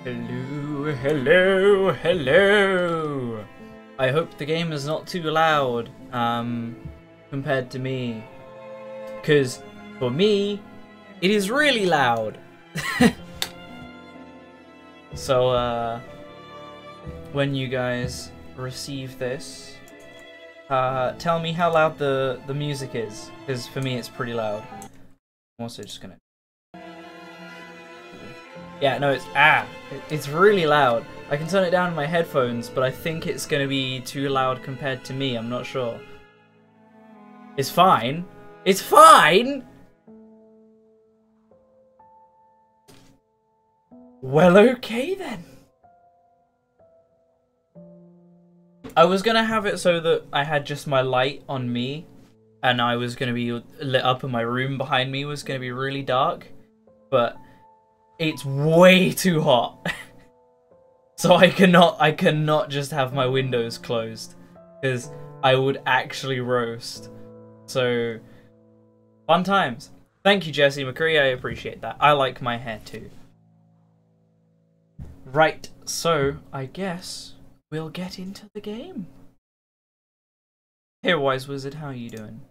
Hello, hello, hello. I hope the game is not too loud compared to me. Because for me, it is really loud. So, when you guys receive this, tell me how loud the music is. Because for me, it's pretty loud. I'm also just gonna... Yeah, no, it's really loud. I can turn it down in my headphones, but I think it's gonna be too loud compared to me. I'm not sure. It's fine. It's fine! Well, okay then. I was gonna have it so that I had just my light on me, and I was gonna be lit up and my room behind me was gonna be really dark, but it's way too hot. So I cannot just have my windows closed, because I would actually roast. So, fun times. Thank you, Jesse McCree, I appreciate that. I like my hair too. Right, so I guess we'll get into the game. Hey, Wise Wizard, how are you doing?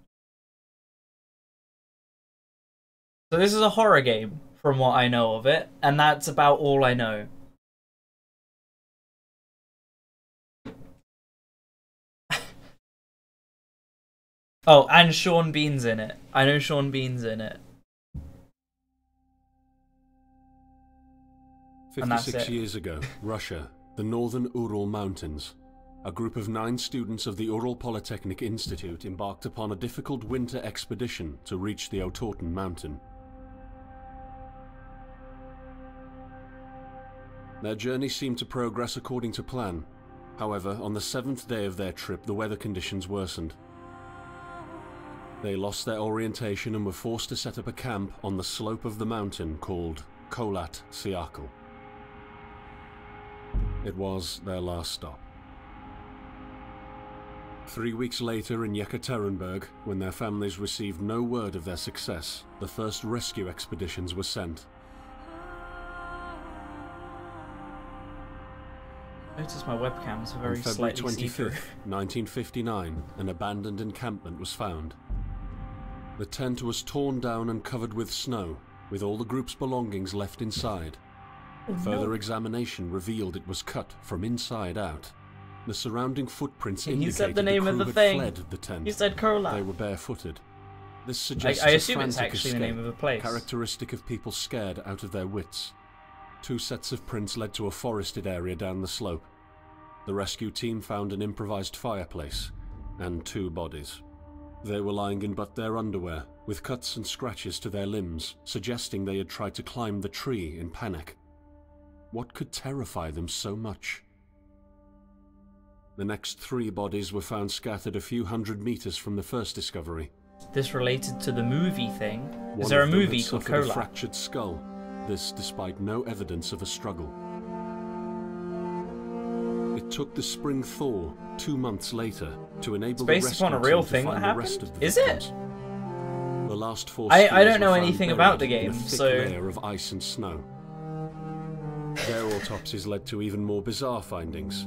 So this is a horror game, from what I know of it, and that's about all I know. Oh, and Sean Bean's in it. I know Sean Bean's in it. 56 years ago, Russia, the northern Ural Mountains. A group of 9 students of the Ural Polytechnic Institute embarked upon a difficult winter expedition to reach the Otorten mountain. Their journey seemed to progress according to plan. However, on the 7th day of their trip, the weather conditions worsened. They lost their orientation and were forced to set up a camp on the slope of the mountain called Kholat Siakal. It was their last stop. 3 weeks later in Yekaterinburg, when their families received no word of their success, the first rescue expeditions were sent. Notice my webcams are very On February slightly 25th, 1959, an abandoned encampment was found. The tent was torn down and covered with snow, with all the group's belongings left inside. Further examination revealed it was cut from inside out. The surrounding footprints indicated the name the of crew the had thing. fled the tent. You said Kholat. They were barefooted. This suggests I assume a it's frantic actually the escape, name of a place. characteristic of people scared out of their wits. 2 sets of prints led to a forested area down the slope. The rescue team found an improvised fireplace and 2 bodies. They were lying in but their underwear, with cuts and scratches to their limbs, suggesting they had tried to climb the tree in panic. What could terrify them so much? The next 3 bodies were found scattered a few hundred meters from the first discovery. This related to the movie thing. Is One there a of them movie had called suffered a Kholat? fractured skull, this despite no evidence of a struggle. It took the spring thaw 2 months later to enable the Based rescue upon a real team to thing find that the rest of happened? the Is it? victims. The last 4 I skiers don't know were found anything about the buried in game, a thick so... layer of ice and snow. Their autopsies led to even more bizarre findings.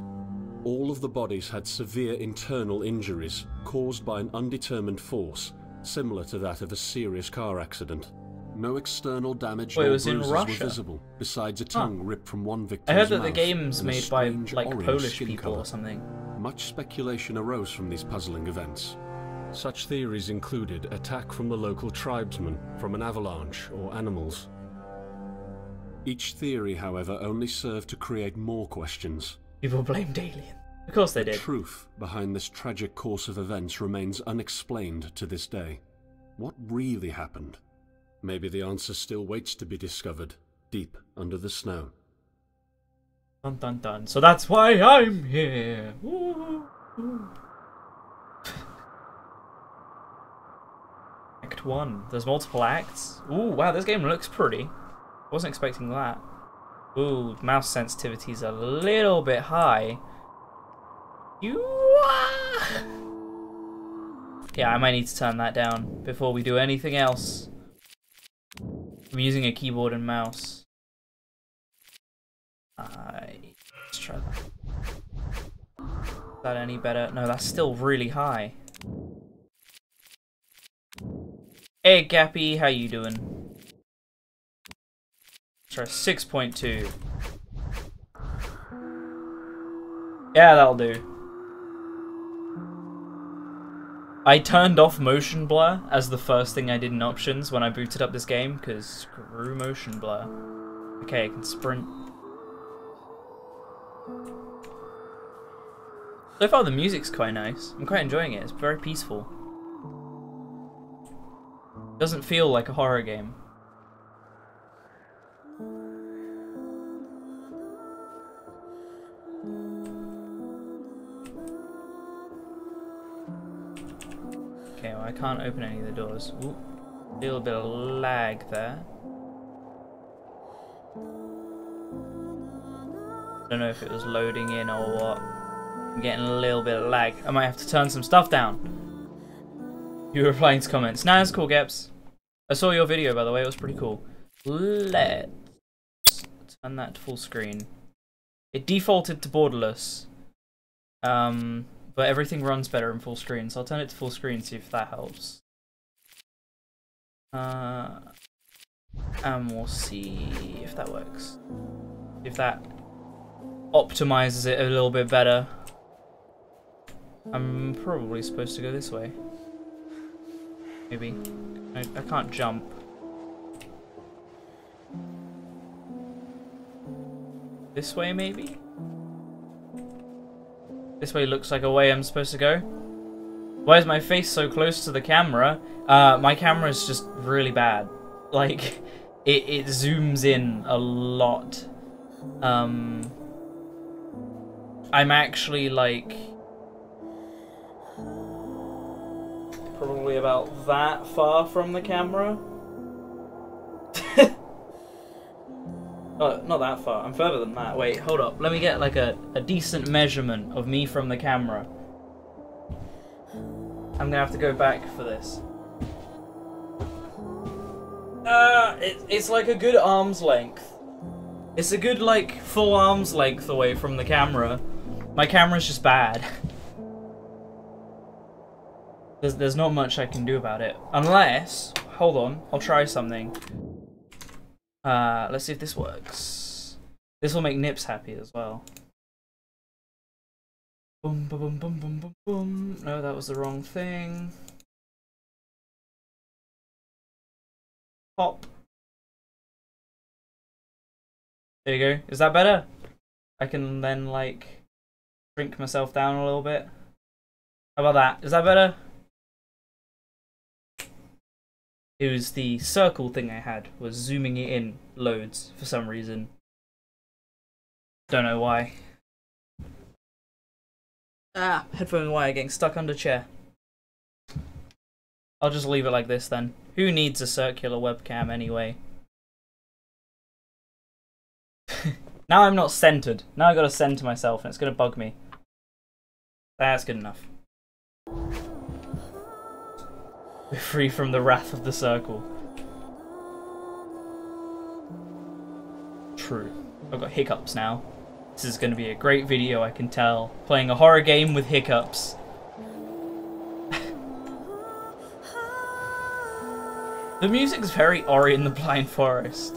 All of the bodies had severe internal injuries caused by an undetermined force, similar to that of a serious car accident. No external damage Wait, it nor was in bruises were Russia? visible, besides a tongue ripped from one victim's I heard that the mouth game's and a made by, strange like, orange Polish skin people colour. or something. Much speculation arose from these puzzling events. Such theories included attack from the local tribesmen, from an avalanche, or animals. Each theory, however, only served to create more questions. People blamed aliens. Of course they The did. truth behind this tragic course of events remains unexplained to this day. What really happened? Maybe the answer still waits to be discovered, deep under the snow. Dun dun dun. So that's why I'm here. Ooh, ooh. Act 1. There's multiple acts. Ooh, wow, this game looks pretty. Wasn't expecting that. Ooh, mouse sensitivity's a little bit high. Yeah, I might need to turn that down before we do anything else. I'm using a keyboard and mouse. Let's try that. Is that any better? No, that's still really high. Hey, Gappy, how you doing? Let's try 6.2. Yeah, that'll do. I turned off motion blur as the first thing I did in options when I booted up this game, because screw motion blur. Okay, I can sprint. So far the music's quite nice. I'm quite enjoying it. It's very peaceful. Doesn't feel like a horror game. Okay, well, I can't open any of the doors. Ooh, a little bit of lag there. I don't know if it was loading in or what. I'm getting a little bit of lag. I might have to turn some stuff down. You were replying to comments. Nah, that's cool, Gaps. I saw your video, by the way. It was pretty cool. Let's turn that to full screen. It defaulted to borderless. But everything runs better in full screen, so I'll turn it to full screen, see if that helps. And we'll see if that works. If that optimizes it a little bit better. I'm probably supposed to go this way. Maybe. I can't jump. This way, maybe? This way looks like a way I'm supposed to go. Why is my face so close to the camera? My camera is just really bad. Like, it zooms in a lot. I'm actually like probably about that far from the camera. Not that far. I'm further than that. Wait, hold up. Let me get like a decent measurement of me from the camera. I'm gonna have to go back for this. It's like a good arm's length. It's a good like full arm's length away from the camera. My camera's just bad. There's not much I can do about it. Unless, hold on, I'll try something. Let's see if this works. This will make Nips happy as well. Boom, boom, boom, boom, boom, boom, boom. No, that was the wrong thing. Pop. There you go. Is that better? I can then, like, shrink myself down a little bit. How about that? Is that better? It was the circle thing I had, was zooming it in loads for some reason. Don't know why. Ah, headphone wire getting stuck under chair. I'll just leave it like this then. Who needs a circular webcam anyway? Now I'm not centered. Now I gotta center myself and it's gonna bug me. That's good enough. We're free from the wrath of the circle. True. I've got hiccups now. This is going to be a great video, I can tell. Playing a horror game with hiccups. The music's very Ori and the Blind Forest.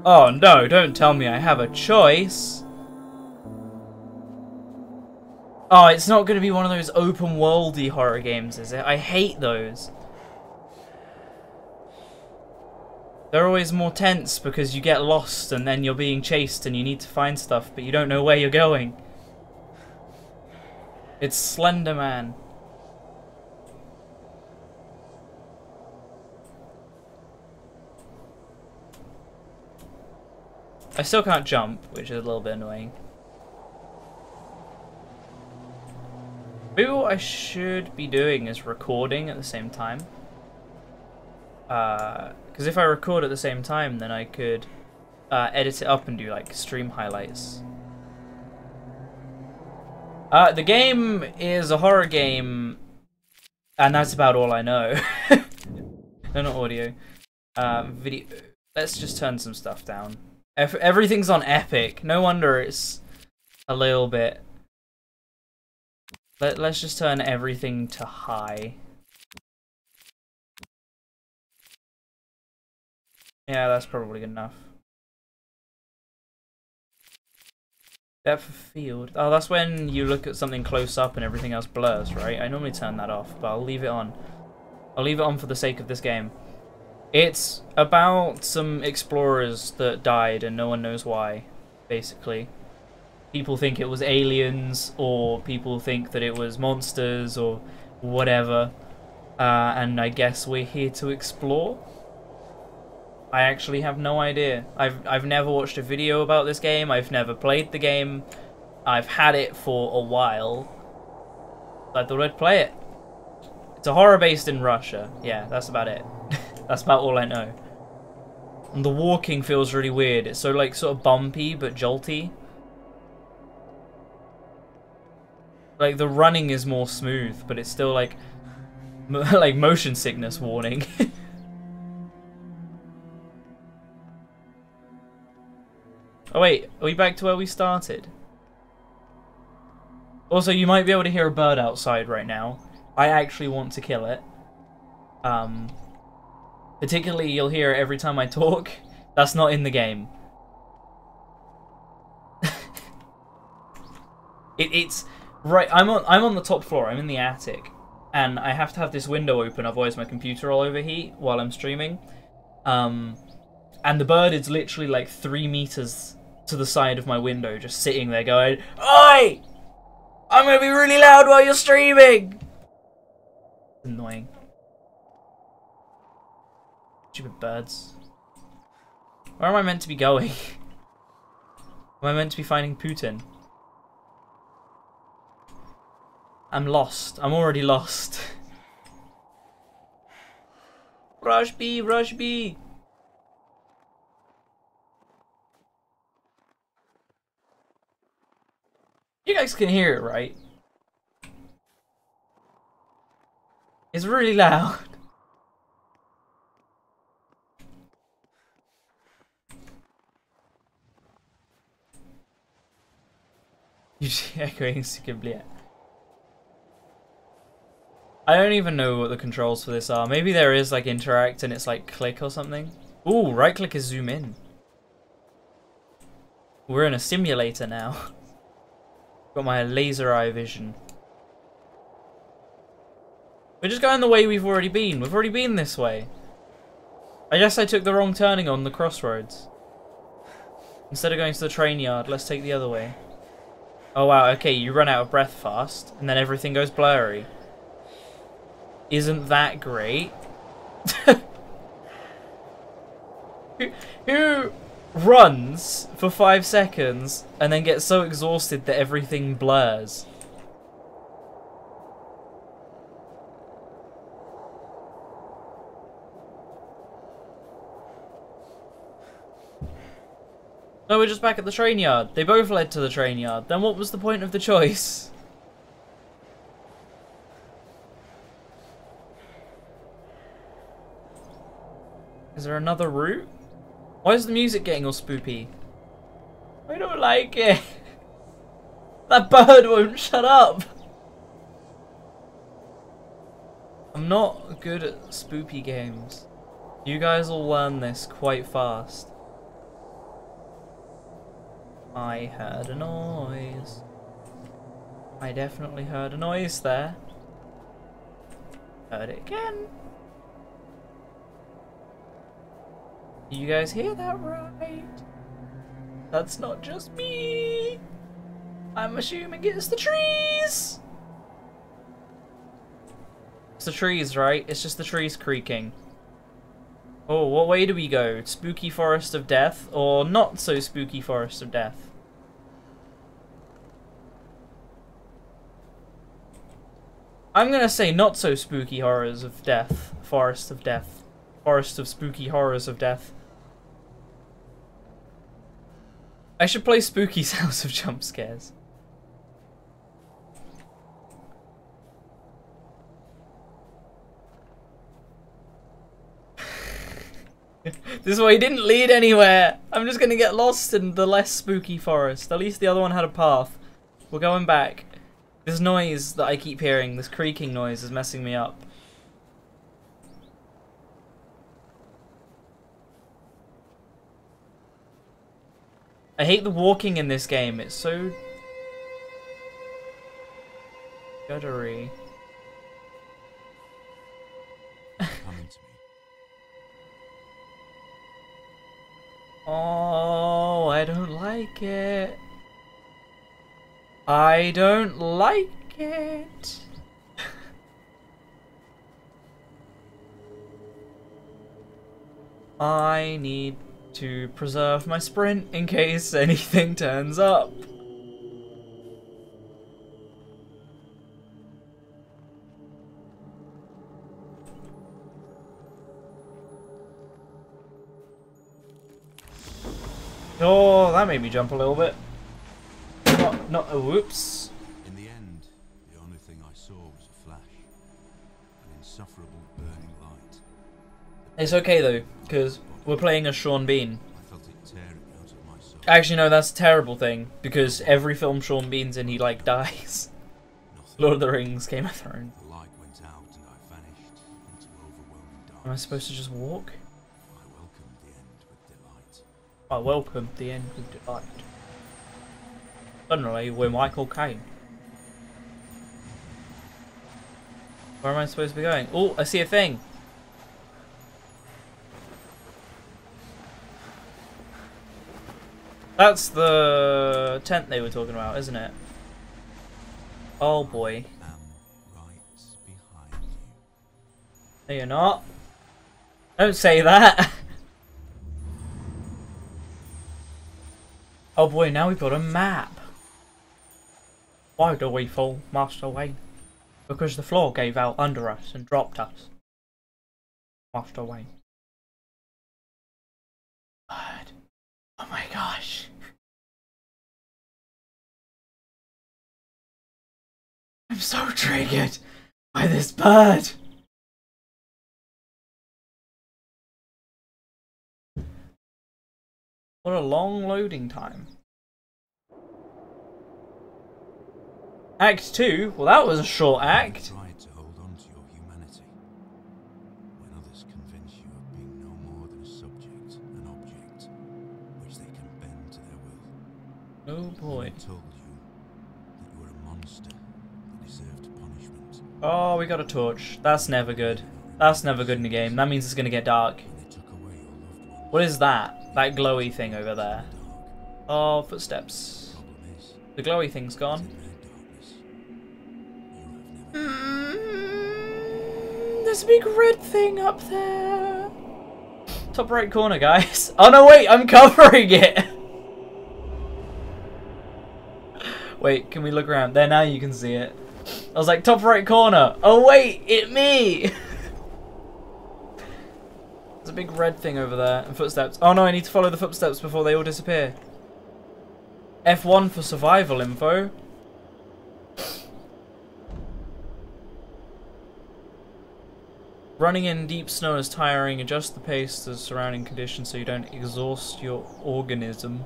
Oh no, don't tell me I have a choice. Oh, it's not going to be one of those open worldy horror games, is it? I hate those. They're always more tense because you get lost and then you're being chased and you need to find stuff, but you don't know where you're going. It's Slender Man. I still can't jump, which is a little bit annoying. Maybe what I should be doing is recording at the same time. Because if I record at the same time, then I could edit it up and do like stream highlights. The game is a horror game, and that's about all I know. No, not audio. Video. Let's just turn some stuff down. Everything's on epic. No wonder it's a little bit. Let's just turn everything to high. Yeah, that's probably good enough. Depth of field. Oh, that's when you look at something close up and everything else blurs, right? I normally turn that off, but I'll leave it on. I'll leave it on for the sake of this game. It's about some explorers that died and no one knows why, basically. People think it was aliens, or people think that it was monsters, or whatever. And I guess we're here to explore. I actually have no idea. I've never watched a video about this game. I've never played the game. I've had it for a while. I thought I'd play it. It's a horror based in Russia. Yeah, that's about it. That's about all I know. And the walking feels really weird. It's so like sort of bumpy but jolty. Like the running is more smooth, but it's still like like motion sickness warning. Oh wait, are we back to where we started? Also, you might be able to hear a bird outside right now. I actually want to kill it. Particularly, you'll hear it every time I talk. That's not in the game. It's right. I'm on the top floor. I'm in the attic, and I have to have this window open, otherwise my computer will overheat while I'm streaming. And the bird is literally like 3 meters to the side of my window, just sitting there going, "Oi! I'm gonna be really loud while you're streaming." Annoying. Stupid birds. Where am I meant to be going? Am I meant to be finding Putin? I'm lost. I'm already lost. Rush B, rush B. You guys can hear it, right? It's really loud. You're echoing Skiblia. I don't even know what the controls for this are. Maybe there is like interact and it's like click or something. Ooh, right click is zoom in. We're in a simulator now. Got my laser eye vision. We're just going the way we've already been. We've already been this way. I guess I took the wrong turning on the crossroads. Instead of going to the train yard, let's take the other way. Oh wow, okay, you run out of breath fast, and then everything goes blurry. Isn't that great? Who runs for 5 seconds and then gets so exhausted that everything blurs? No, we're just back at the train yard. They both led to the train yard. Then what was the point of the choice? Is there another route? Why is the music getting all spoopy? I don't like it. That bird won't shut up. I'm not good at spoopy games. You guys will learn this quite fast. I heard a noise. I definitely heard a noise there. Heard it again. You guys hear that right? That's not just me. I'm assuming it's the trees. It's the trees, right? It's just the trees creaking. Oh, what way do we go? Spooky Forest of Death or not so spooky Forest of Death? I'm gonna say not so spooky horrors of death. Forest of Death. Forest of spooky horrors of death. I should play spooky sounds of jump scares. This way didn't lead anywhere. I'm just gonna get lost in the less spooky forest. At least the other one had a path. We're going back. This noise that I keep hearing, this creaking noise, is messing me up. I hate the walking in this game. It's so guttery. Coming to me. Oh, I don't like it. I don't like it. I need to preserve my sprint in case anything turns up. Oh, that made me jump a little bit. Not a whoops. In the end, the only thing I saw was a flash. An insufferable burning light. It's okay though, because we're playing as Sean Bean. I felt it tearing out of my soul. Actually, no, that's a terrible thing, because every film Sean Bean's in, he like dies. Nothing. Lord of the Rings, Game of Thrones. The light went out and I vanished into overwhelming darkness. Am I supposed to just walk? I welcomed the end with delight. I welcome the end with delight. Suddenly, we're Michael Caine. Where am I supposed to be going? Oh, I see a thing. That's the tent they were talking about, isn't it? Oh boy. I am right behind you. No, you're not. Don't say that. Oh boy, now we've got a map. Why do we fall, Master Wayne? Because the floor gave out under us and dropped us. Master Wayne. Bird. Oh my gosh. I'm so triggered by this bird. What a long loading time. Act 2? Well, that was a short act. Try to hold on to your humanity. When others convince you of being no more than a subject, an object, which they can bend to their will. Oh boy. I told you that you were a monster that deserved punishment. Oh, we got a torch. That's never good. That's never good in the game. That means it's gonna get dark. When they took away your loved ones. What is that? That glowy thing over there. Oh, footsteps. The problem is, The glowy thing's gone. in their darkness, you have never. There's a big red thing up there. Top right corner, guys. Oh no, wait, I'm covering it. Wait, can we look around? There, now you can see it. I was like, top right corner. Oh wait, it me. There's a big red thing over there. And footsteps. Oh no, I need to follow the footsteps before they all disappear. F1 for survival info. Running in deep snow is tiring. Adjust the pace to the surrounding conditions so you don't exhaust your organism.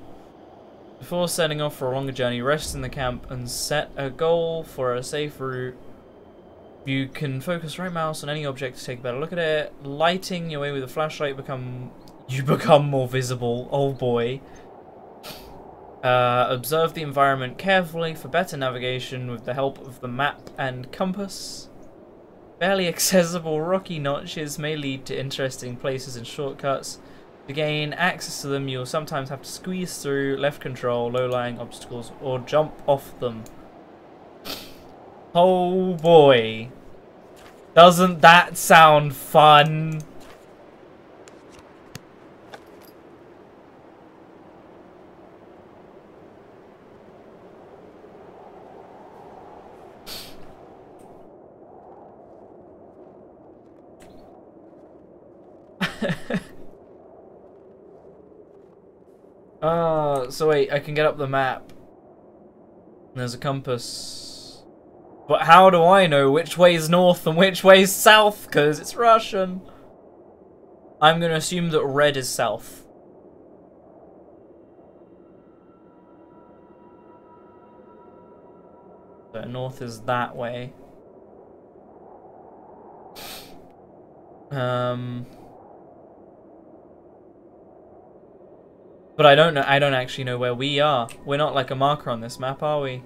Before setting off for a longer journey, rest in the camp and set a goal for a safe route. You can focus right mouse on any object to take a better look at it. Lighting your way with a flashlight you become more visible. Oh boy. Observe the environment carefully for better navigation with the help of the map and compass. Barely accessible rocky notches may lead to interesting places and shortcuts. To gain access to them, you'll sometimes have to squeeze through, left control, low-lying obstacles, or jump off them. Oh boy. Doesn't that sound fun? So wait, I can get up the map. There's a compass. But how do I know which way is north and which way is south? Because it's Russian. I'm going to assume that red is south. So north is that way. But I don't know. I don't actually know where we are. We're not like a marker on this map, are we?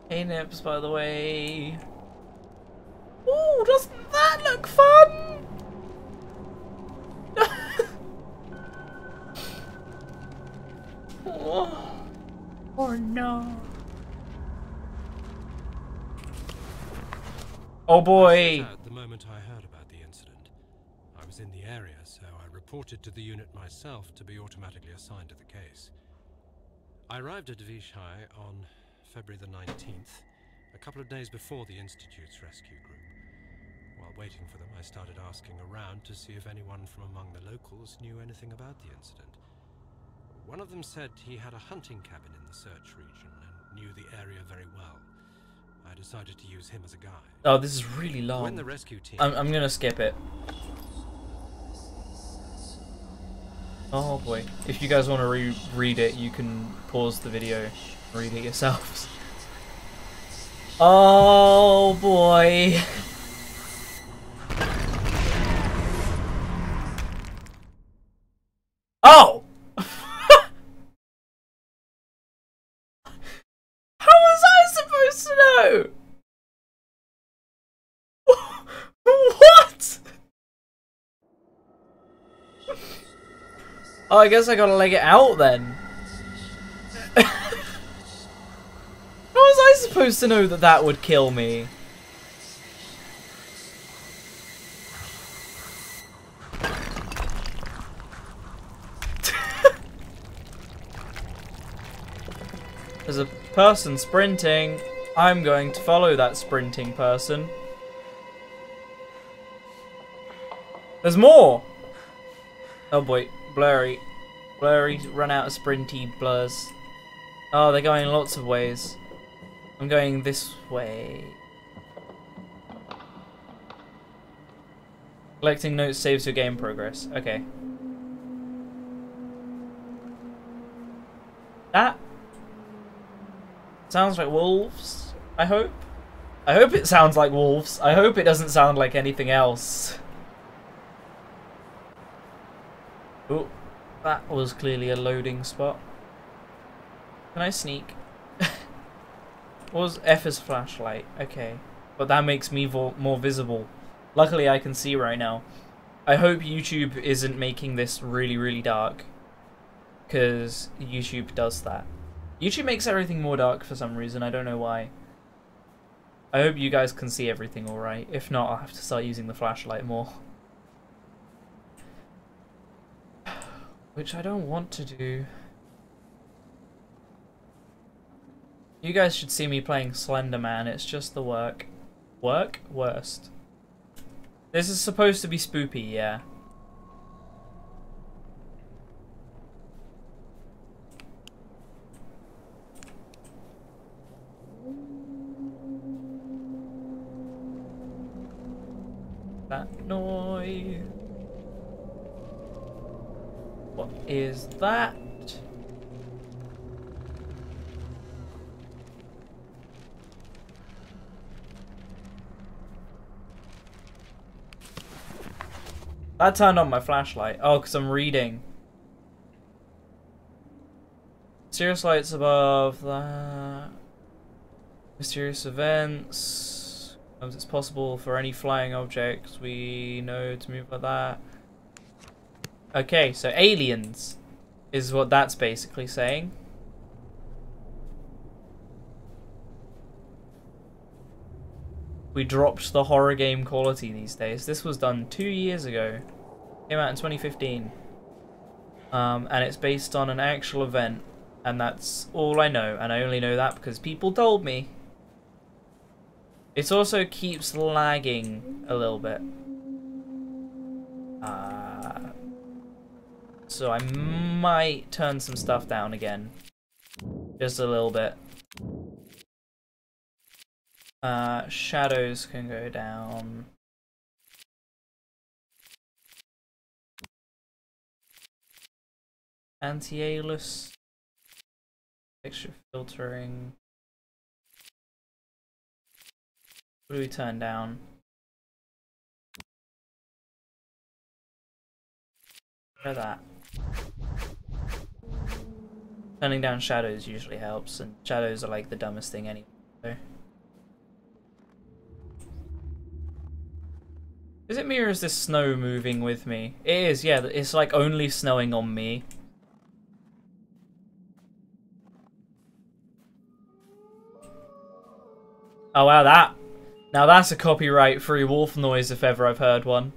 Hey Nips, by the way. Ooh, doesn't that look fun? Oh no. Oh boy. The moment I heard about the incident, I was in the area, so I reported to the unit myself to be automatically assigned to the case. I arrived at Vishai on February the 19th, a couple of days before the Institute's rescue group. While waiting for them, I started asking around to see if anyone from among the locals knew anything about the incident. One of them said he had a hunting cabin in the search region and knew the area very well. I decided to use him as a guide. Oh, this is really long. When the rescue team... I'm gonna skip it. Oh boy. If you guys want to read it, you can pause the video and read it yourselves. Oh boy. Oh! How was I supposed to know? What? Oh, I guess I gotta leg it out then. How was I supposed to know that that would kill me? There's a person sprinting. I'm going to follow that sprinting person. There's more! Oh boy, blurry. Blurry, run out of sprinty blurs. Oh, they're going lots of ways. I'm going this way. Collecting notes saves your game progress. Okay. That sounds like wolves, I hope. I hope it sounds like wolves. I hope it doesn't sound like anything else. Oh, that was clearly a loading spot. Can I sneak? What was F as flashlight? Okay. But that makes me more visible. Luckily I can see right now. I hope YouTube isn't making this really, really dark. Because YouTube does that. YouTube makes everything more dark for some reason, I don't know why. I hope you guys can see everything alright. If not, I'll have to start using the flashlight more. Which I don't want to do. You guys should see me playing Slender Man, it's just the work. Work? Worst. This is supposed to be spoopy, yeah. That noise. What is that? That turned on my flashlight. Oh, because I'm reading. Mysterious lights above that. Mysterious events. It's possible for any flying objects we know to move like that. Okay, so aliens is what that's basically saying. We dropped the horror game quality these days. This was done 2 years ago. Came out in 2015. And it's based on an actual event. And that's all I know. And I only know that because people told me. It also keeps lagging a little bit. So I might turn some stuff down again. Just a little bit. Shadows can go down. Anti-alias. Extra filtering. What do we turn down? Try that. Turning down shadows usually helps, and shadows are like the dumbest thing anyway. So. Is it me or is this snow moving with me? It is, yeah, it's like only snowing on me. Oh wow, now that's a copyright-free wolf noise if ever I've heard one.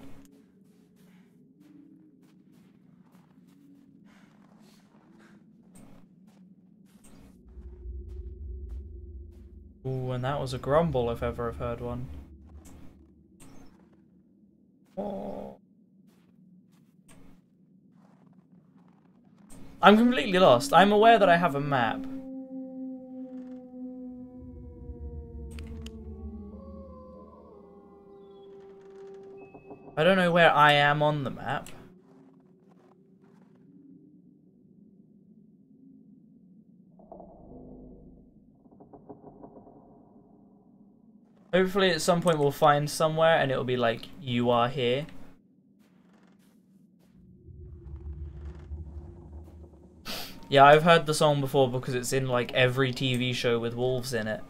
Ooh, and that was a grumble if ever I've heard one. Oh. I'm completely lost. I'm aware that I have a map. I don't know where I am on the map. Hopefully at some point we'll find somewhere and it'll be like, you are here. Yeah, I've heard the song before because it's in like every TV show with wolves in it.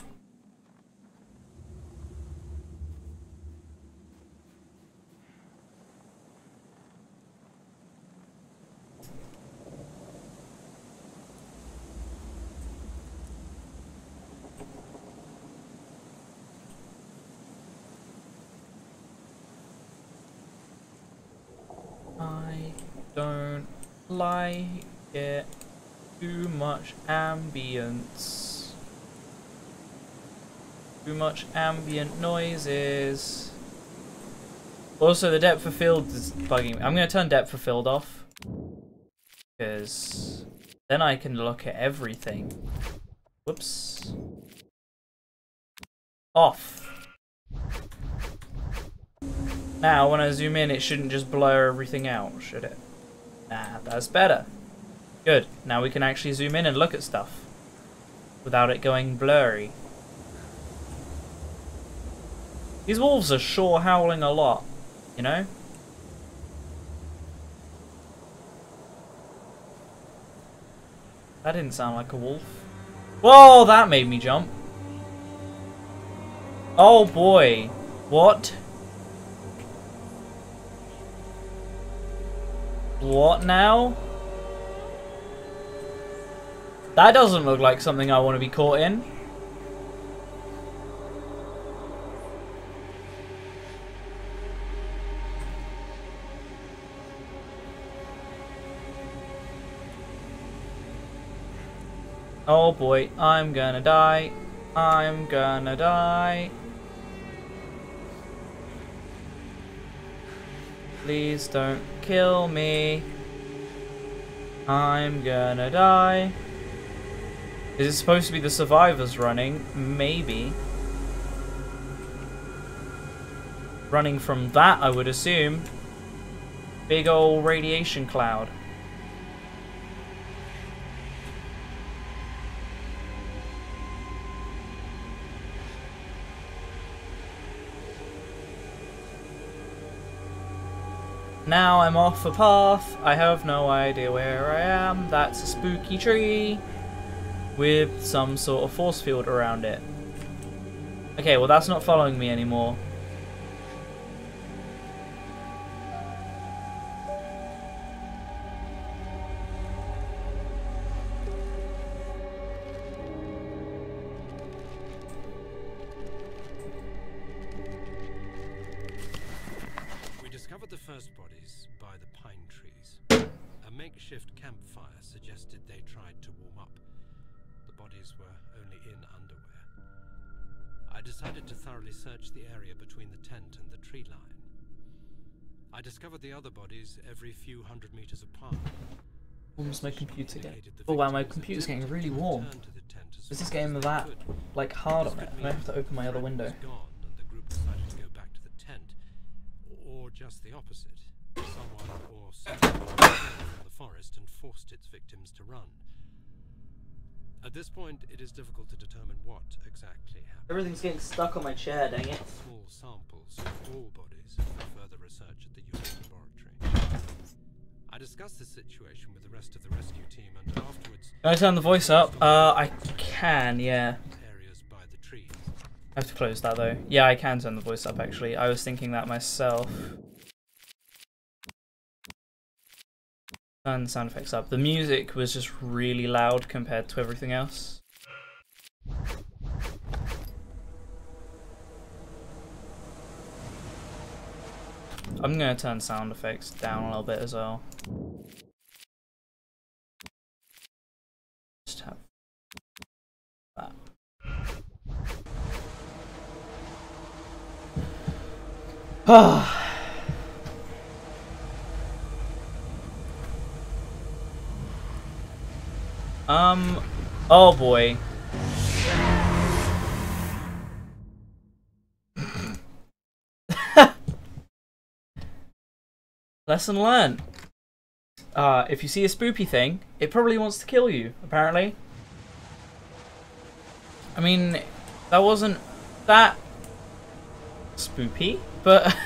I don't like it. Too much ambience. Too much ambient noises. Also, the depth of field is bugging me. I'm going to turn depth of field off. Because then I can look at everything. Whoops. Off. Now, when I zoom in, it shouldn't just blur everything out, should it? Nah, that's better. Good. Now we can actually zoom in and look at stuff without it going blurry. These wolves are sure howling a lot, you know? That didn't sound like a wolf. Whoa, that made me jump. Oh boy. What? What now? That doesn't look like something I want to be caught in. Oh boy, I'm gonna die. I'm gonna die. Please don't kill me. I'm gonna die. Is it supposed to be the survivors running? Maybe. Running from that, I would assume. Big old radiation cloud. Now I'm off a path. I have no idea where I am. That's a spooky tree with some sort of force field around it. Okay, well that's not following me anymore. We discovered the first bodies by the pine trees. A makeshift campfire suggested they tried to warm up. The bodies were only in underwear. I decided to thoroughly search the area between the tent and the tree line. I discovered the other bodies every few hundred meters apart. Warms my computer again. Oh wow, my computer's getting really warm. Is this game that like hard on it? I have to open my other window. The group decided to go back to the tent, or just the opposite. Someone or something came from the forest and forced its victims to run. At this point, it is difficult to determine what exactly happened. Everything's getting stuck on my chair, dang it. Small samples of all bodies for further research at the unit laboratory. I discussed this situation with the rest of the rescue team, and afterwards... Can I turn the voice up? I can, yeah. Areas by the trees. I have to close that though. Yeah, I can turn the voice up actually. I was thinking that myself. Turn the sound effects up. The music was just really loud compared to everything else. I'm gonna turn sound effects down a little bit as well. Just have that. Oh boy. Lesson learned. If you see a spoopy thing, it probably wants to kill you, apparently. I mean, that wasn't that spoopy, but...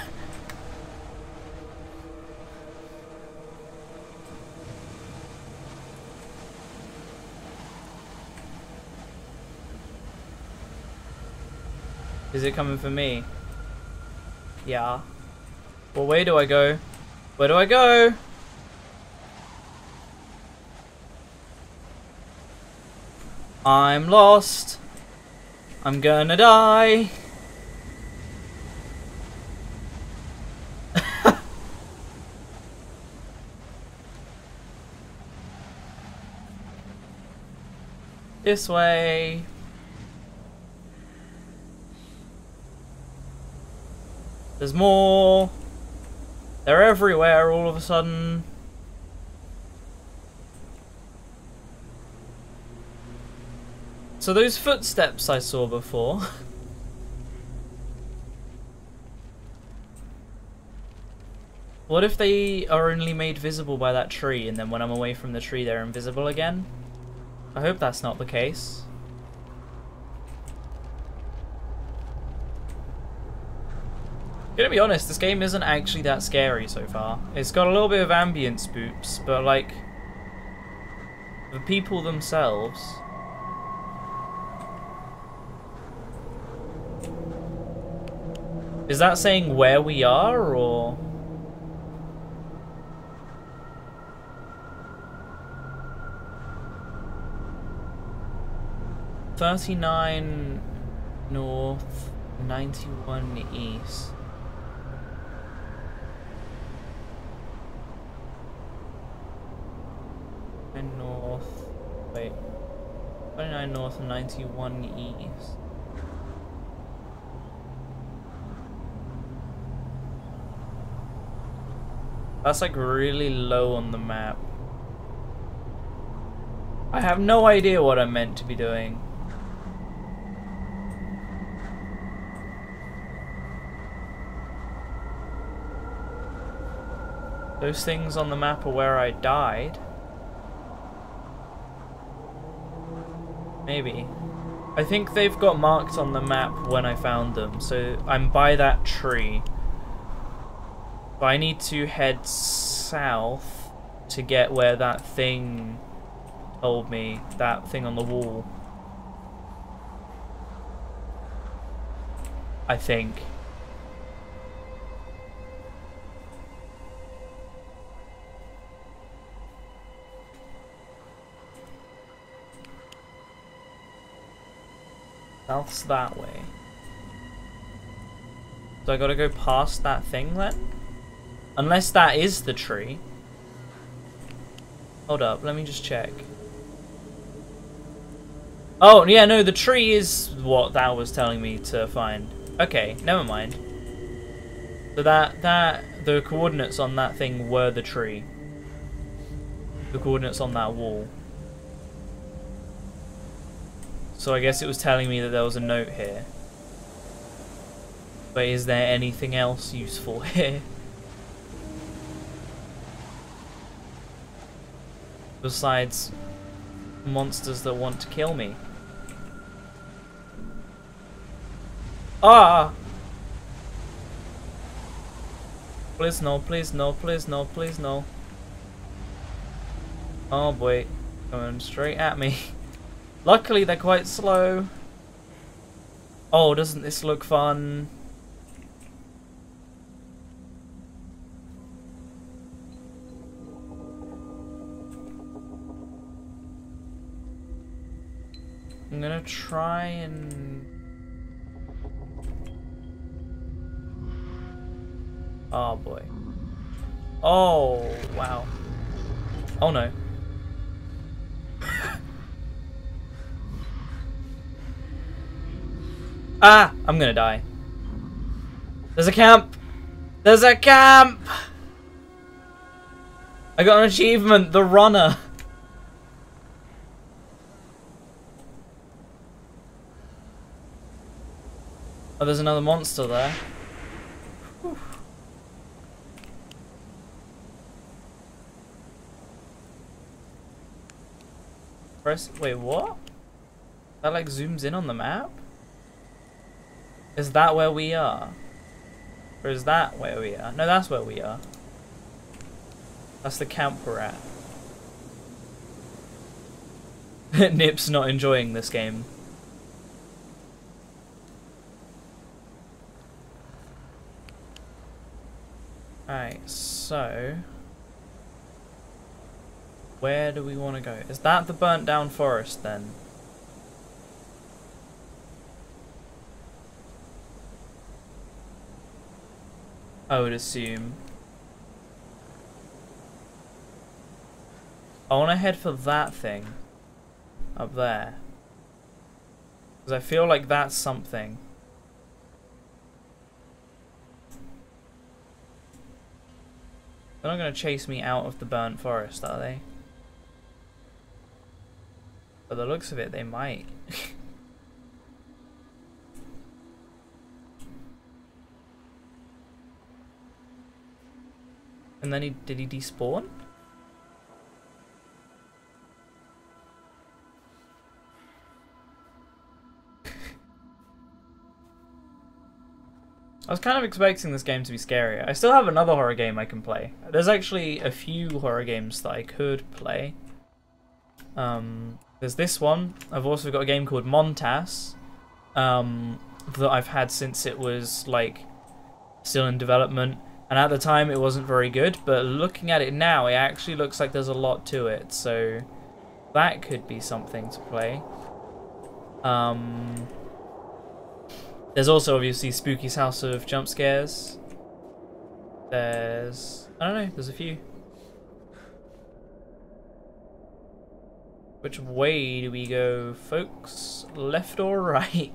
Is it coming for me? Yeah. Well, where do I go? Where do I go? I'm lost. I'm gonna die. This way. There's more. They're everywhere all of a sudden. So those footsteps I saw before. What if they are only made visible by that tree and then when I'm away from the tree they're invisible again? I hope that's not the case. Gonna be honest, this game isn't actually that scary so far. It's got a little bit of ambient spoops, but like the people themselves. Is that saying where we are, or? $39 north, 91 east. North, wait, 29 north and 91 east. That's like really low on the map. I have no idea what I'm meant to be doing. Those things on the map are where I died. Maybe. I think they've got marked on the map when I found them, so I'm by that tree. But I need to head south to get where that thing told me, that thing on the wall. I think. South's that way. So I gotta go past that thing then? Unless that is the tree. Hold up, let me just check. Oh, yeah, no, the tree is what that was telling me to find. Okay, never mind. So the coordinates on that thing were the tree. the coordinates on that wall. So I guess it was telling me that there was a note here. But is there anything else useful here? Besides monsters that want to kill me. Ah! Please no, please no, please no, please no. Oh boy, coming straight at me. Luckily they're quite slow. Oh, doesn't this look fun? I'm gonna try and... Oh boy. Oh, wow. Oh no. Ah! I'm gonna die. There's a camp! There's a camp! I got an achievement, the runner. Oh, there's another monster there. Whew. Press. Wait, what? That like zooms in on the map? Is that where we are? Or is that where we are? No, that's where we are. That's the camp we're at. Nip's not enjoying this game. Alright, so... where do we want to go? Is that the burnt down forest then? I would assume. I want to head for that thing. Up there. Because I feel like that's something. They're not going to chase me out of the burnt forest, are they? By the looks of it, they might. And then did he despawn? I was kind of expecting this game to be scarier. I still have another horror game I can play. There's actually a few horror games that I could play. There's this one. I've also got a game called Montas that I've had since it was like still in development. And at the time it wasn't very good, but looking at it now, it actually looks like there's a lot to it. So that could be something to play. There's also obviously Spooky's House of Jump Scares. There's... I don't know, there's a few. Which way do we go, folks? Left or right?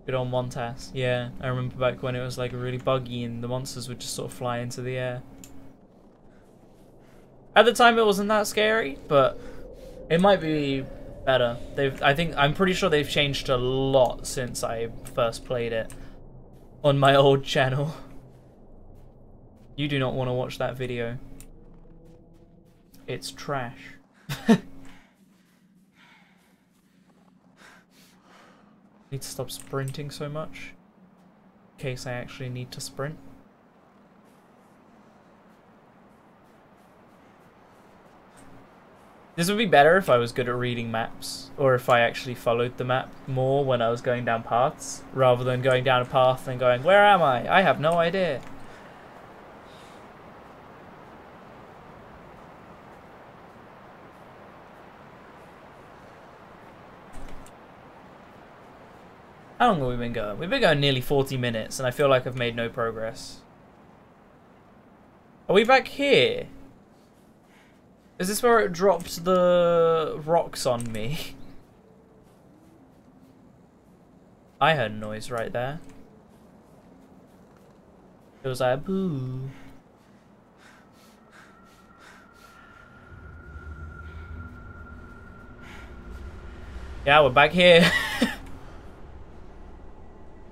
Good old Montas. Yeah, I remember back when it was like really buggy and the monsters would just sort of fly into the air. At the time it wasn't that scary, but it might be better. I'm pretty sure they've changed a lot since I first played it on my old channel. You do not want to watch that video. It's trash. Need to stop sprinting so much in case I actually need to sprint. This would be better if I was good at reading maps, or if I actually followed the map more when I was going down paths, rather than going down a path and going, where am I? I have no idea. How long have we been going? We've been going nearly 40 minutes, and I feel like I've made no progress. Are we back here? Is this where it dropped the rocks on me? I heard a noise right there. It was like, boo. Yeah, we're back here.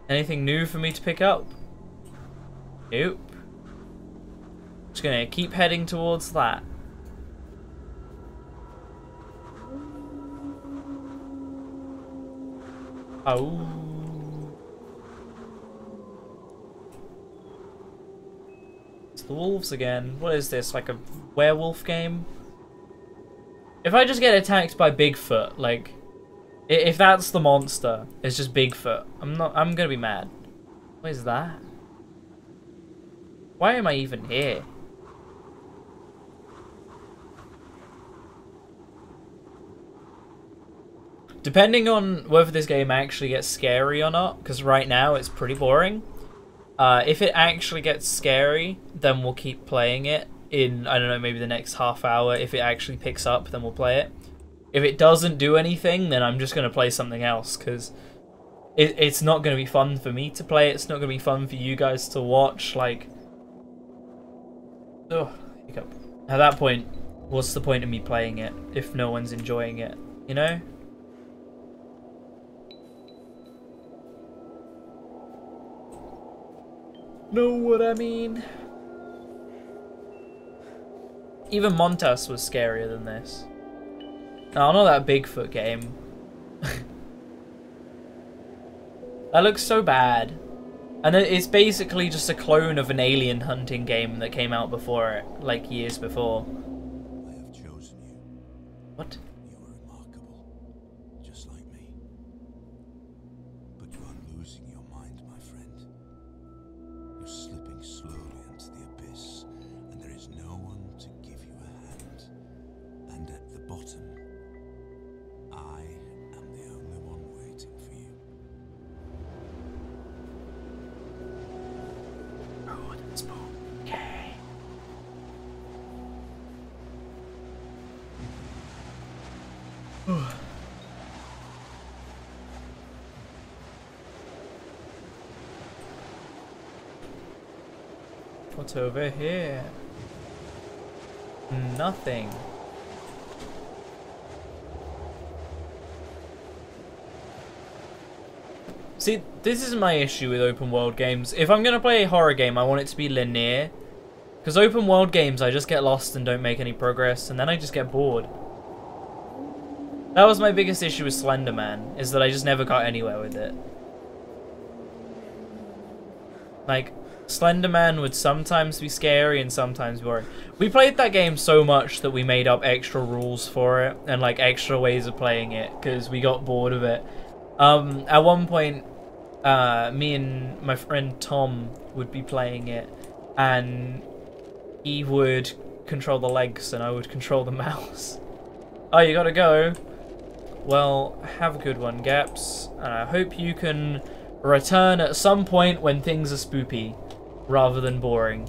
Anything new for me to pick up? Nope. Just gonna keep heading towards that. Oh. It's the wolves again. What is this, like a werewolf game? If I just get attacked by Bigfoot, like, if that's the monster, it's just Bigfoot, I'm gonna be mad. What is that? Why am I even here? Depending on whether this game actually gets scary or not, because right now it's pretty boring. If it actually gets scary, then we'll keep playing it in, I don't know, maybe the next half hour. If it actually picks up, then we'll play it. If it doesn't do anything, then I'm just going to play something else, because it's not going to be fun for me to play. It's not going to be fun for you guys to watch. Like, oh, hiccup. At that point, what's the point of me playing it if no one's enjoying it, you know? Know what I mean? Even Montas was scarier than this. No, not that Bigfoot game. That looks so bad. And it's basically just a clone of an alien hunting game that came out before it, like years before. I have chosen you. What? You are remarkable, just like me. But you are losing your mind, my friend. You're slipping slowly into the abyss, and there is no one to give you a hand. And at the bottom, I am the only one waiting for you. Oh, that's okay. What's over here? Nothing. See, this is my issue with open world games. If I'm gonna play a horror game, I want it to be linear. Because open world games, I just get lost and don't make any progress, and then I just get bored. That was my biggest issue with Slender Man, is that I just never got anywhere with it. Like, Slender Man would sometimes be scary and sometimes boring. We played that game so much that we made up extra rules for it and like extra ways of playing it because we got bored of it. At one point, me and my friend Tom would be playing it, and he would control the legs and I would control the mouse. Oh, you gotta go. Well, have a good one, Gaps, and I hope you can return at some point when things are spoopy rather than boring.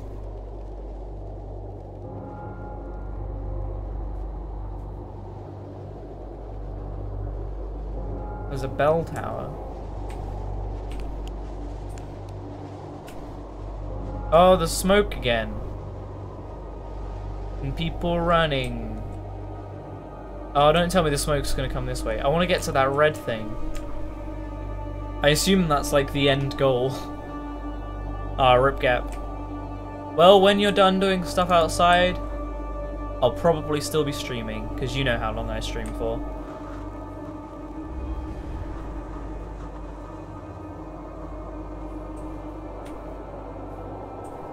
There's a bell tower. Oh, the smoke again. And people running. Oh, don't tell me the smoke's gonna come this way. I want to get to that red thing. I assume that's like the end goal. Ah, rip Gap. Well, when you're done doing stuff outside, I'll probably still be streaming, because you know how long I stream for.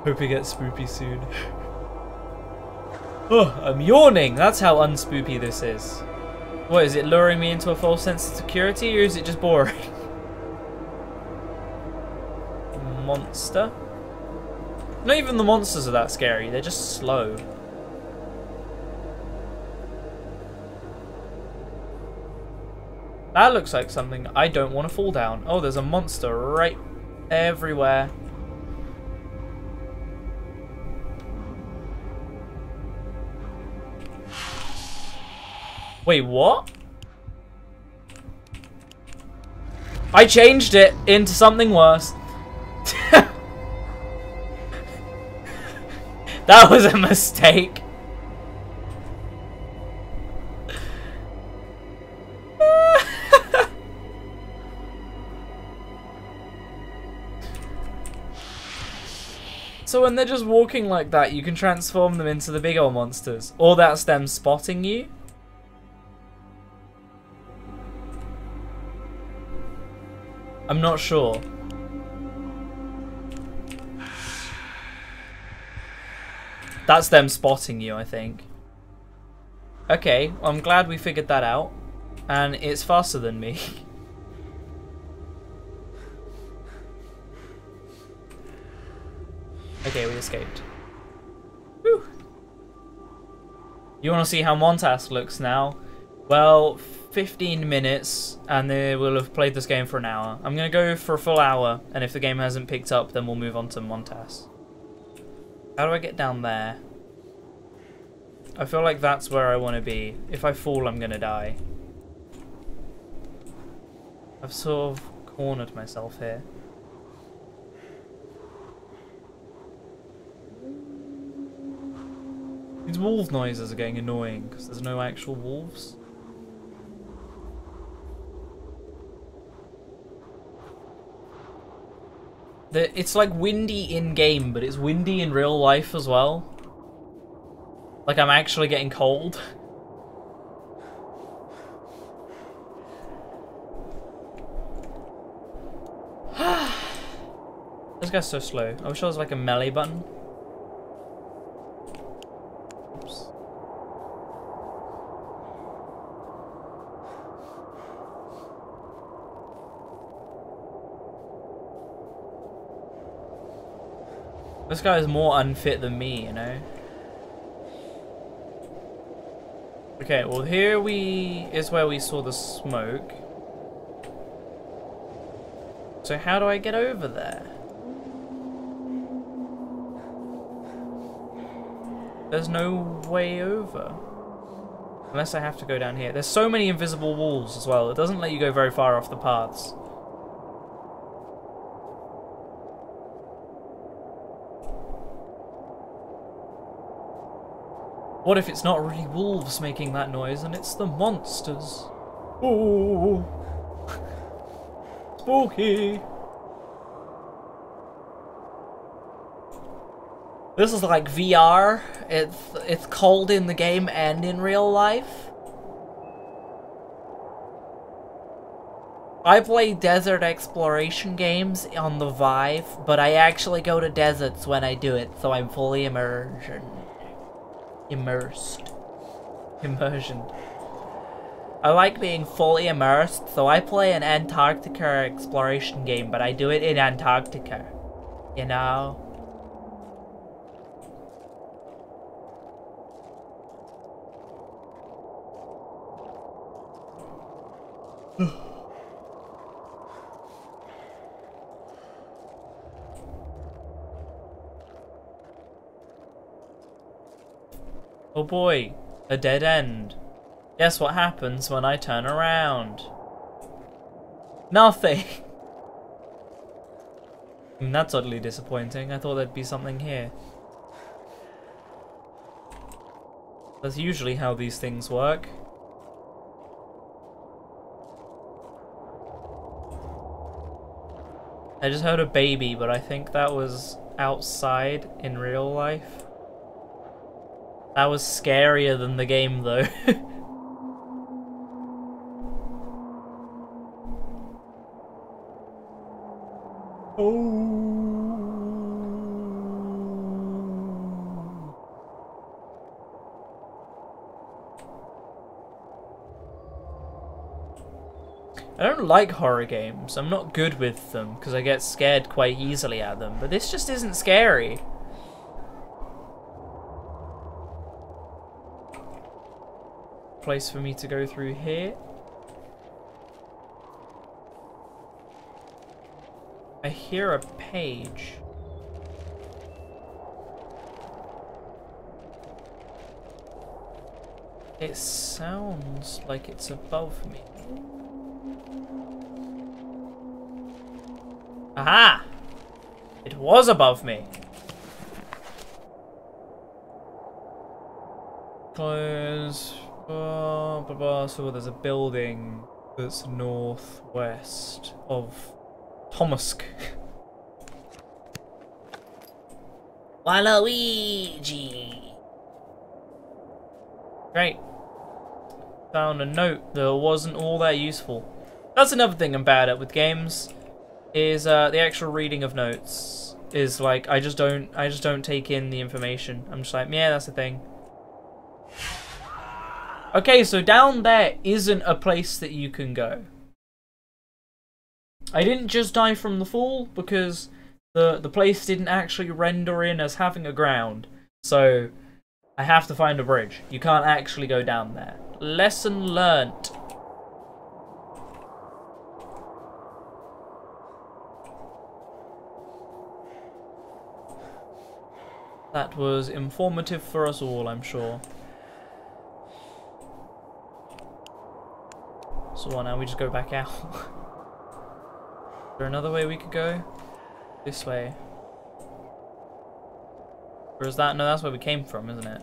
Hope you get spoopy soon. Oh, I'm yawning! That's how unspoopy this is. What, is it luring me into a false sense of security, or is it just boring? Monster? Not even the monsters are that scary, they're just slow. That looks like something I don't want to fall down. Oh, there's a monster right everywhere. Wait, what? I changed it into something worse. That was a mistake. So when they're just walking like that, you can transform them into the bigger monsters. Or that's them spotting you. I'm not sure. That's them spotting you, I think. Okay, well, I'm glad we figured that out. And it's faster than me. Okay, we escaped. Whew. You want to see how Montas looks now? Well, 15 minutes, and they will have played this game for an hour. I'm going to go for a full hour, and if the game hasn't picked up, then we'll move on to Montas. How do I get down there? I feel like that's where I want to be. If I fall, I'm going to die. I've sort of cornered myself here. These wolf noises are getting annoying because there's no actual wolves. It's like windy in-game, but it's windy in real life as well. Like I'm actually getting cold. This guy's so slow. I wish there was like a melee button. Oops. This guy is more unfit than me, you know? Okay, well here is where we saw the smoke. So how do I get over there? There's no way over. Unless I have to go down here. There's so many invisible walls as well. It doesn't let you go very far off the paths. What if it's not really wolves making that noise and it's the monsters? Ooh. Spooky. This is like VR. It's cold in the game and in real life. I play desert exploration games on the Vive, but I actually go to deserts when I do it, so I'm fully immersion. Immersion. I like being fully immersed, so I play an Antarctica exploration game, but I do it in Antarctica. You know? Oh boy, a dead end. Guess what happens when I turn around? Nothing! That's oddly disappointing. I thought there'd be something here. That's usually how these things work. I just heard a baby, but I think that was outside in real life. That was scarier than the game, though. Oh. I don't like horror games. I'm not good with them because I get scared quite easily at them, but this just isn't scary. Place for me to go through here. I hear a page. It sounds like it's above me. Aha! It was above me. Close. So there's a building that's northwest of Tomask. Waluigi! Great. Found a note that wasn't all that useful. That's another thing I'm bad at with games, is the actual reading of notes. Is like I just don't take in the information. I'm just like, yeah, that's the thing. Okay, so down there isn't a place that you can go. I didn't just die from the fall because the place didn't actually render in as having a ground. So I have to find a bridge. You can't actually go down there. Lesson learnt. That was informative for us all, I'm sure. So what, now we just go back out? Is there another way we could go? This way. Or is that? No, that's where we came from, isn't it?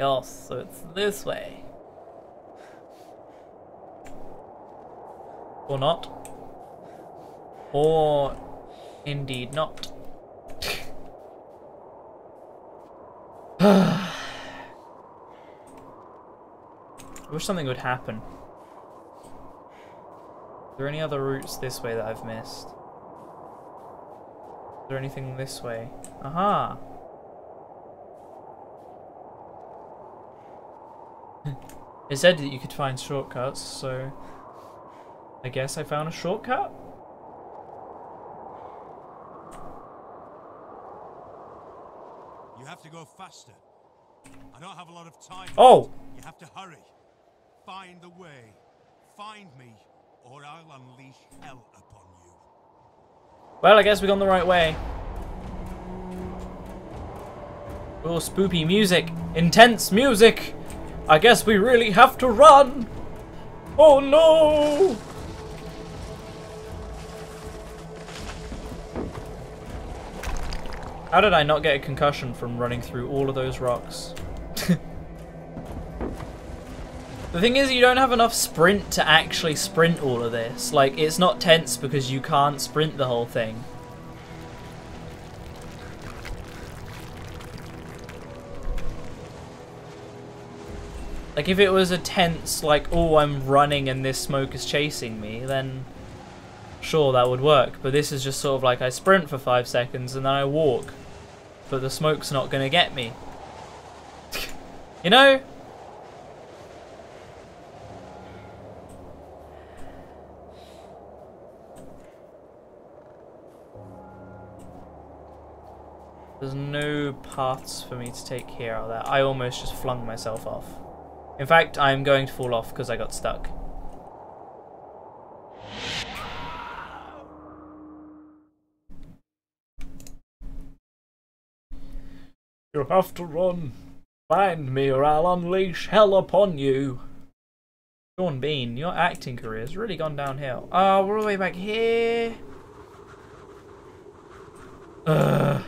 Yes, so it's this way. Or not. Or indeed not. I wish something would happen. Are there any other routes this way that I've missed? Is there anything this way? Aha! It said that you could find shortcuts, so I guess I found a shortcut? You have to go faster. I don't have a lot of time. Oh! You have to hurry. Find the way. Find me, or I'll unleash hell upon you. Well, I guess we gone the right way. Oh, spoopy music. Intense music! I guess we really have to run! Oh no! How did I not get a concussion from running through all of those rocks? The thing is, you don't have enough sprint to actually sprint all of this. Like, it's not tense because you can't sprint the whole thing. Like, if it was a tense, like, oh, I'm running and this smoke is chasing me, then sure, that would work. But this is just sort of like I sprint for 5 seconds and then I walk. But the smoke's not gonna get me. You know? There's no paths for me to take here or there. I almost just flung myself off. In fact, I'm going to fall off because I got stuck. You have to run. Find me or I'll unleash hell upon you. Sean Bean, your acting career has really gone downhill. Oh, we're all the way back here. Ugh.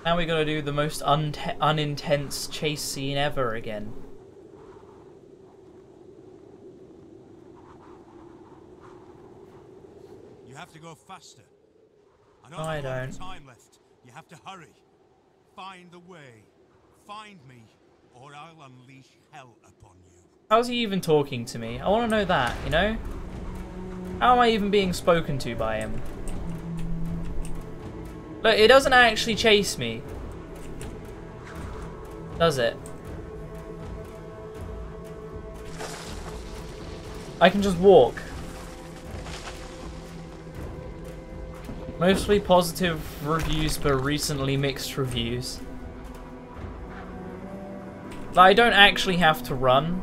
Now we gotta do the most unintense chase scene ever again. You have to go faster. I No, I don't have a lot don't. of time left. You have to hurry. Find the way. Find me, or I'll unleash hell upon you. How's he even talking to me? I want to know that, you know? How am I even being spoken to by him? Look, it doesn't actually chase me. Does it? I can just walk. Mostly positive reviews, but recently mixed reviews. But I don't actually have to run.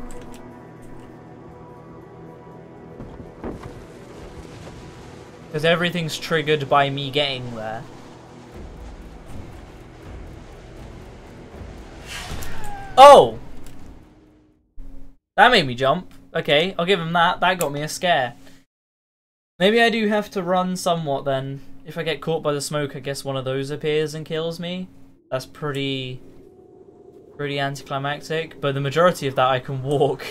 Because everything's triggered by me getting there. Oh! That made me jump. Okay, I'll give him that. That got me a scare. Maybe I do have to run somewhat then. If I get caught by the smoke, I guess one of those appears and kills me. That's pretty anticlimactic. But the majority of that I can walk.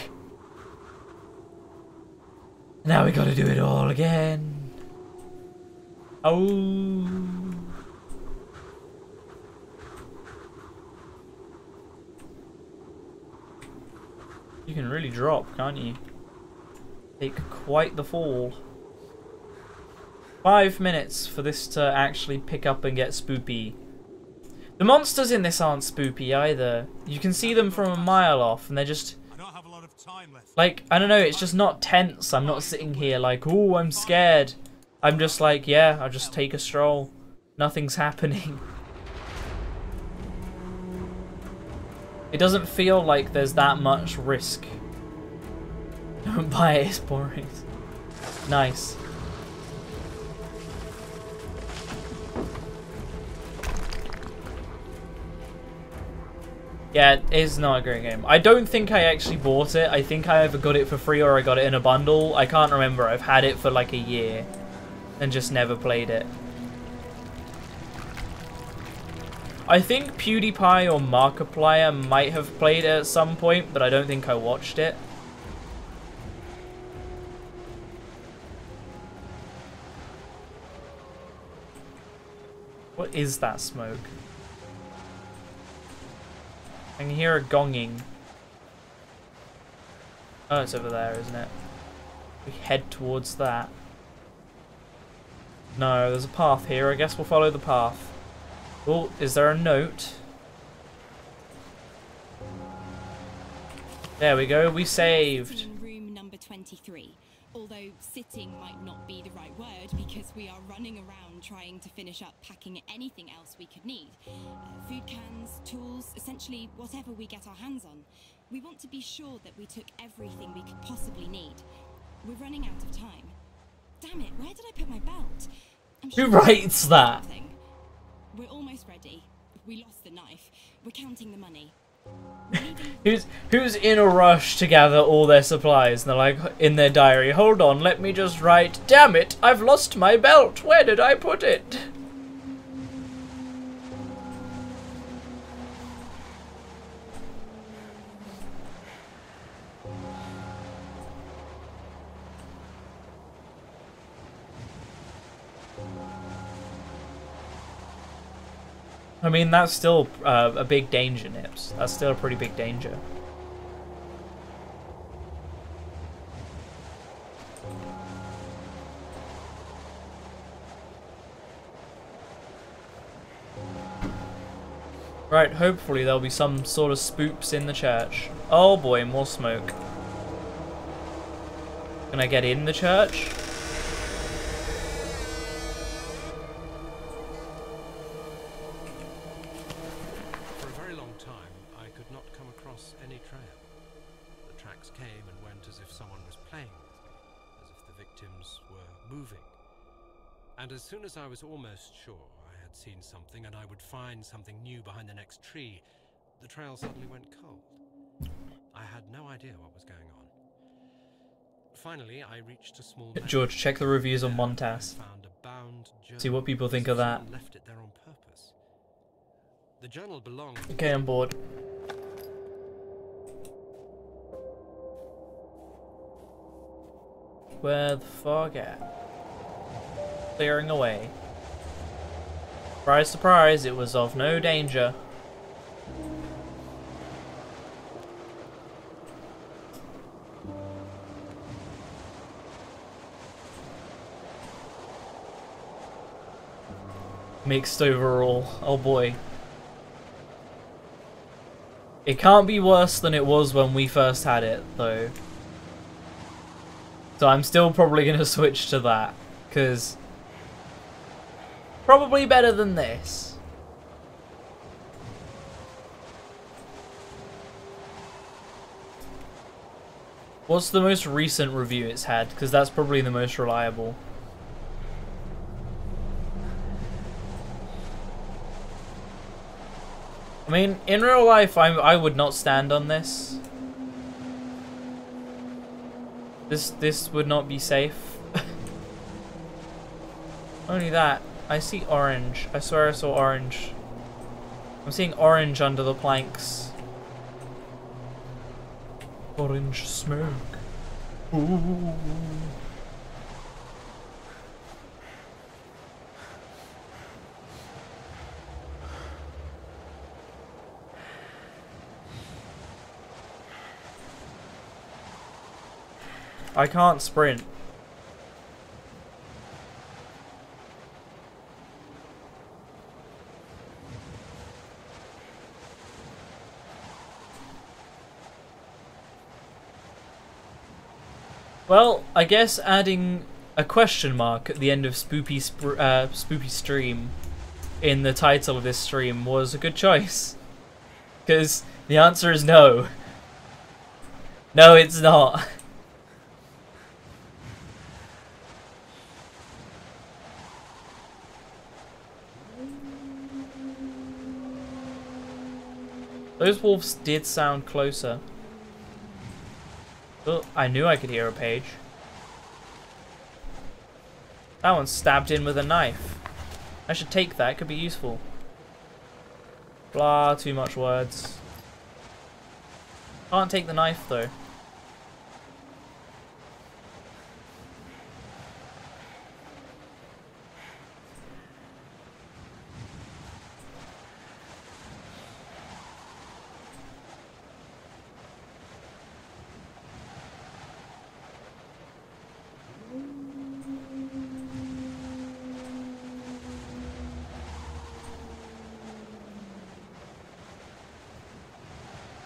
Now we gotta do it all again. Oh. You can really drop, can't you? Take quite the fall. 5 minutes for this to actually pick up and get spoopy. The monsters in this aren't spoopy either. You can see them from a mile off and they're just... like, I don't know, it's just not tense. I'm not sitting here like, oh, I'm scared. I'm just like, yeah, I'll just take a stroll. Nothing's happening. It doesn't feel like there's that much risk. Don't buy it, it's boring. Nice. Yeah, it's not a great game. I don't think I actually bought it. I think I either got it for free or I got it in a bundle. I can't remember. I've had it for like a year and just never played it. I think PewDiePie or Markiplier might have played it at some point, but I don't think I watched it. What is that smoke? I can hear a gonging. Oh, it's over there, isn't it? We head towards that. No, there's a path here. I guess we'll follow the path. Oh, is there a note? There we go, we saved. In room number 23. Although sitting might not be the right word because we are running around trying to finish up packing anything else we could need. Food cans, tools, essentially whatever we get our hands on. We want to be sure that we took everything we could possibly need. We're running out of time. Damn it, where did I put my belt? Who writes that? We're almost ready. We lost the knife. We're counting the money. Who's in a rush to gather all their supplies and they're like in their diary, hold on, let me just write, damn it, I've lost my belt, where did I put it? I mean, that's still a big danger, Nips. That's still a pretty big danger. Right, hopefully there'll be some sort of spoops in the church. Oh boy, more smoke. Can I get in the church? And as soon as I was almost sure I had seen something and I would find something new behind the next tree, the trail suddenly went cold. I had no idea what was going on. Finally, I reached a small George, check the reviews on Montas. See what people think of that. Left it there on purpose. The journal belonged. Okay, I'm bored. Where the fuck at? Clearing away. Surprise, surprise, it was of no danger. Mixed overall. Oh boy. It can't be worse than it was when we first had it, though. So I'm still probably going to switch to that, because probably better than this. What's the most recent review it's had? Because that's probably the most reliable. I mean, in real life, I would not stand on this. This would not be safe. Only that, I see orange. I swear I saw orange. I'm seeing orange under the planks. Orange smoke. Ooh. I can't sprint. Well, I guess adding a question mark at the end of Spoopy stream in the title of this stream was a good choice. Because the answer is no. No, it's not. Those wolves did sound closer. Oh, I knew I could hear a page. That one stabbed in with a knife. I should take that, it could be useful. Blah, too much words. Can't take the knife though.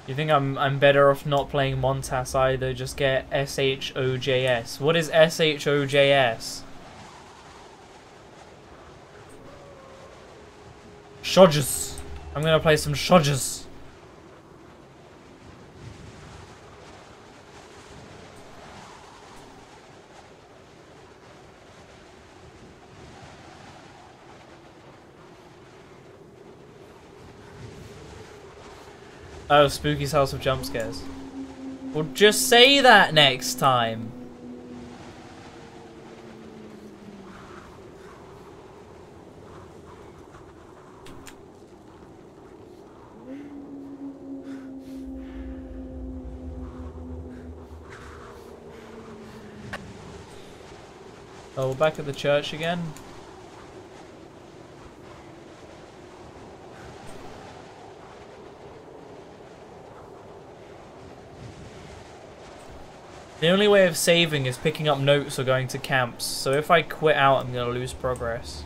You think I'm better off not playing Montas either, just get SHOJS. What is SHOJS? Shodges. I'm gonna play some Shodges. Oh, Spooky's House of Jump Scares. Well, just say that next time. Oh, we're back at the church again. The only way of saving is picking up notes or going to camps, so if I quit out, I'm gonna lose progress.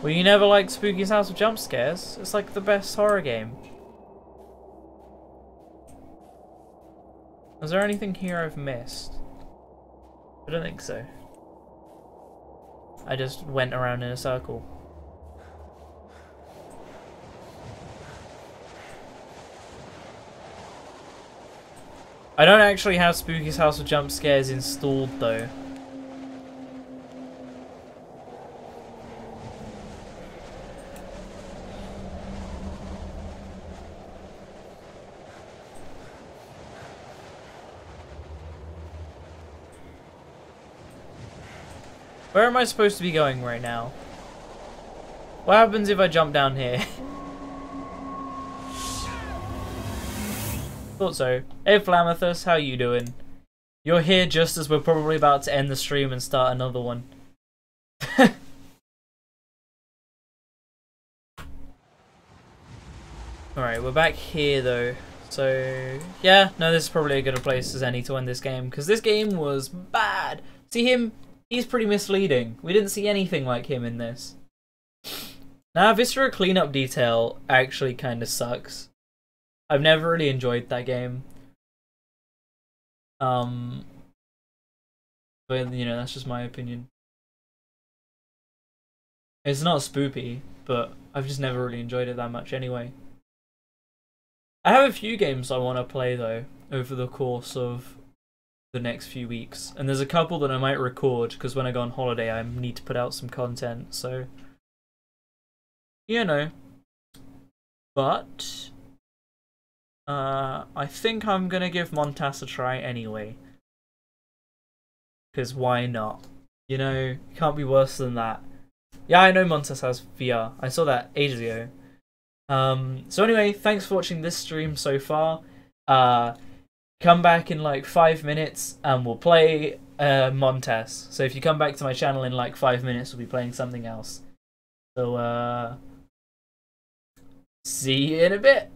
Well, you never liked Spooky's House of Jump Scares? It's like the best horror game. Is there anything here I've missed? I don't think so. I just went around in a circle. I don't actually have Spooky's House of Jump Scares installed though. Where am I supposed to be going right now? What happens if I jump down here? Thought so. Hey Flamethus, how you doing? You're here just as we're probably about to end the stream and start another one. Alright, we're back here though. So, yeah, no, this is probably as good a place as any to end this game, because this game was bad. See him? He's pretty misleading. We didn't see anything like him in this. Now, Viscera cleanup detail actually kind of sucks. I've never really enjoyed that game. But, you know, that's just my opinion. It's not spoopy, but I've just never really enjoyed it that much anyway. I have a few games I want to play, though, over the course of the next few weeks. And there's a couple that I might record, because when I go on holiday, I need to put out some content, so... You know. But I think I'm gonna give Montas a try anyway. Because why not? You know, can't be worse than that. Yeah, I know Montas has VR. I saw that ages ago. So anyway, thanks for watching this stream so far. Come back in like 5 minutes and we'll play Montas. So if you come back to my channel in like 5 minutes, we'll be playing something else. So see you in a bit.